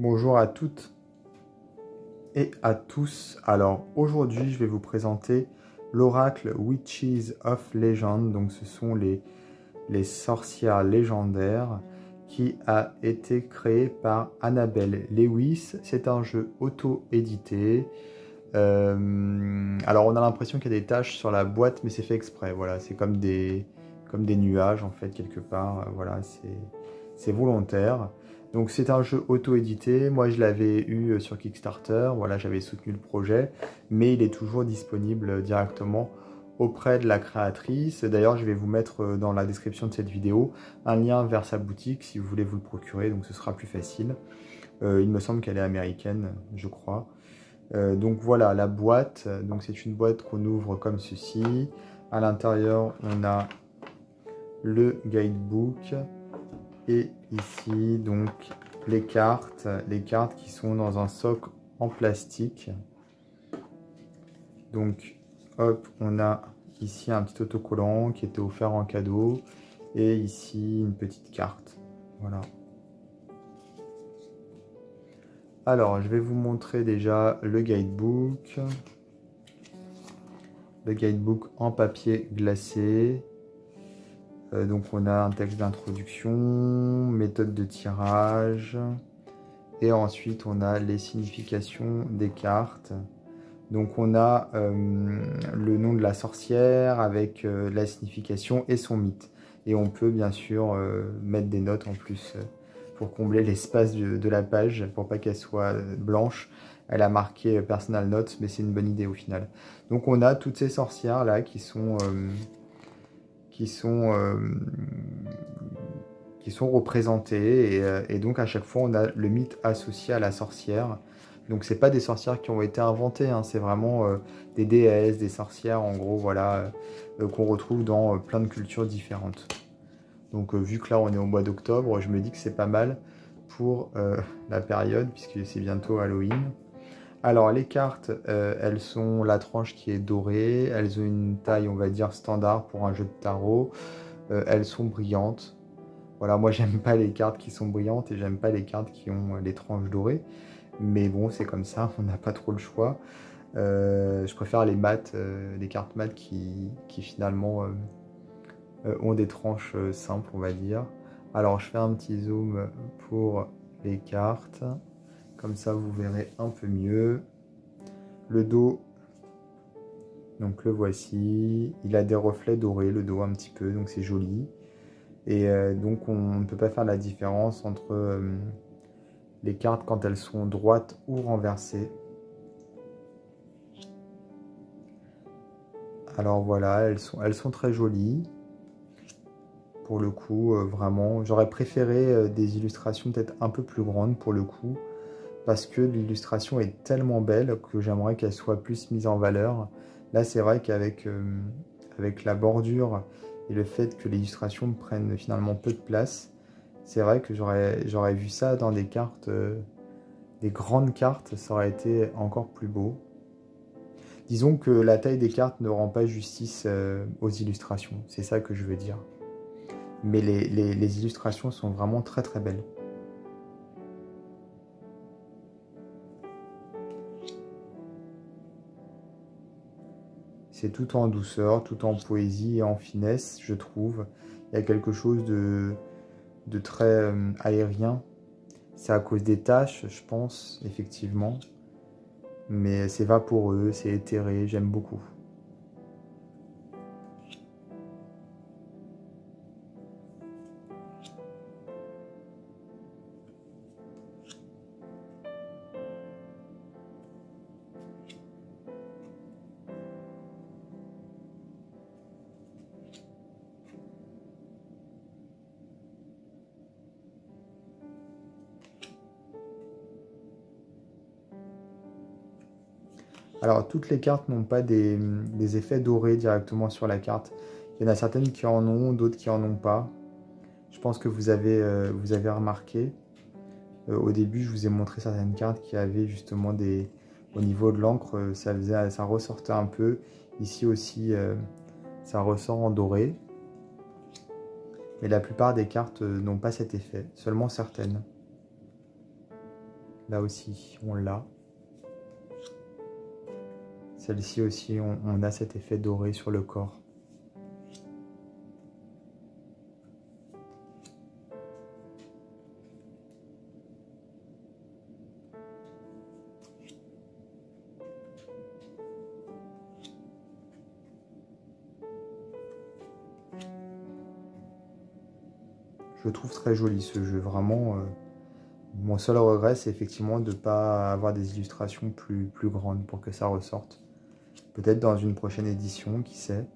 Bonjour à toutes et à tous. Alors aujourd'hui je vais vous présenter l'oracle Witches of Legend. Donc ce sont les sorcières légendaires qui a été créé par Annabelle Lewis. C'est un jeu auto-édité. Alors on a l'impression qu'il y a des taches sur la boîte mais c'est fait exprès. Voilà, c'est comme des nuages en fait quelque part. Voilà, c'est volontaire. Donc c'est un jeu auto-édité, moi je l'avais eu sur Kickstarter, voilà, j'avais soutenu le projet, mais il est toujours disponible directement auprès de la créatrice. D'ailleurs je vais vous mettre dans la description de cette vidéo un lien vers sa boutique si vous voulez vous le procurer, donc ce sera plus facile. Il me semble qu'elle est américaine, je crois. Donc voilà la boîte, donc c'est une boîte qu'on ouvre comme ceci. À l'intérieur on a le guidebook. Et ici, donc, les cartes qui sont dans un socle en plastique. Donc, hop, on a ici un petit autocollant qui était offert en cadeau. Et ici, une petite carte. Voilà. Alors, je vais vous montrer déjà le guidebook. Le guidebook en papier glacé. Donc on a un texte d'introduction, méthode de tirage, et ensuite on a les significations des cartes. Donc on a le nom de la sorcière avec la signification et son mythe. Et on peut bien sûr mettre des notes en plus pour combler l'espace de la page, pour pas qu'elle soit blanche. Elle a marqué personal notes, mais c'est une bonne idée au final. Donc on a toutes ces sorcières là qui sont représentées et donc à chaque fois on a le mythe associé à la sorcière. Donc c'est pas des sorcières qui ont été inventées, hein, c'est vraiment des déesses, des sorcières en gros, voilà, qu'on retrouve dans plein de cultures différentes. Donc vu que là on est au mois d'octobre, je me dis que c'est pas mal pour la période puisque c'est bientôt Halloween. Alors les cartes, elles sont la tranche qui est dorée, elles ont une taille on va dire standard pour un jeu de tarot, elles sont brillantes. Voilà, moi j'aime pas les cartes qui sont brillantes et j'aime pas les cartes qui ont les tranches dorées, mais bon c'est comme ça, on n'a pas trop le choix. Je préfère les mates, les cartes mates qui finalement ont des tranches simples on va dire. Alors je fais un petit zoom pour les cartes. Comme ça, vous verrez un peu mieux. Le dos, donc le voici. Il a des reflets dorés, le dos un petit peu, donc c'est joli. Et donc, on ne peut pas faire la différence entre les cartes quand elles sont droites ou renversées. Alors voilà, elles sont très jolies. Pour le coup, vraiment, j'aurais préféré des illustrations peut-être un peu plus grandes pour le coup. Parce que l'illustration est tellement belle que j'aimerais qu'elle soit plus mise en valeur. Là, c'est vrai qu'avec avec la bordure et le fait que l'illustration prenne finalement peu de place, c'est vrai que j'aurais vu ça dans des cartes, des grandes cartes, ça aurait été encore plus beau. Disons que la taille des cartes ne rend pas justice aux illustrations, c'est ça que je veux dire. Mais les illustrations sont vraiment très très belles. C'est tout en douceur, tout en poésie et en finesse, je trouve. Il y a quelque chose de très aérien. C'est à cause des taches, je pense, effectivement. Mais c'est vaporeux, c'est éthéré, j'aime beaucoup. Alors, toutes les cartes n'ont pas des effets dorés directement sur la carte. Il y en a certaines qui en ont, d'autres qui en ont pas. Je pense que vous avez remarqué. Au début, je vous ai montré certaines cartes qui avaient justement au niveau de l'encre, ça ressortait un peu. Ici aussi, ça ressort en doré. Mais la plupart des cartes n'ont pas cet effet, seulement certaines. Là aussi, on l'a. Celle-ci aussi, on a cet effet doré sur le corps. Je le trouve très joli ce jeu, vraiment. Mon seul regret, c'est effectivement de ne pas avoir des illustrations plus grandes pour que ça ressorte. Peut-être dans une prochaine édition, qui sait.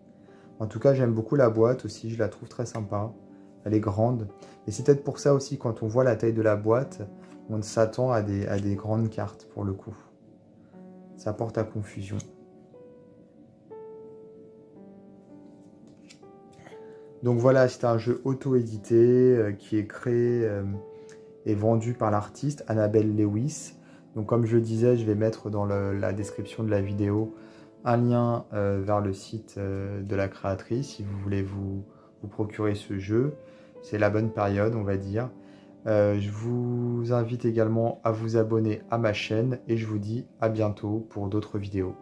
En tout cas, j'aime beaucoup la boîte aussi, je la trouve très sympa. Elle est grande. Et c'est peut-être pour ça aussi, quand on voit la taille de la boîte, on s'attend à des grandes cartes pour le coup. Ça porte à confusion. Donc voilà, c'est un jeu auto-édité qui est créé et vendu par l'artiste Annabelle Lewis. Donc comme je le disais, je vais mettre dans la description de la vidéo un lien vers le site de la créatrice si vous voulez vous procurer ce jeu. C'est la bonne période, on va dire. Je vous invite également à vous abonner à ma chaîne et je vous dis à bientôt pour d'autres vidéos.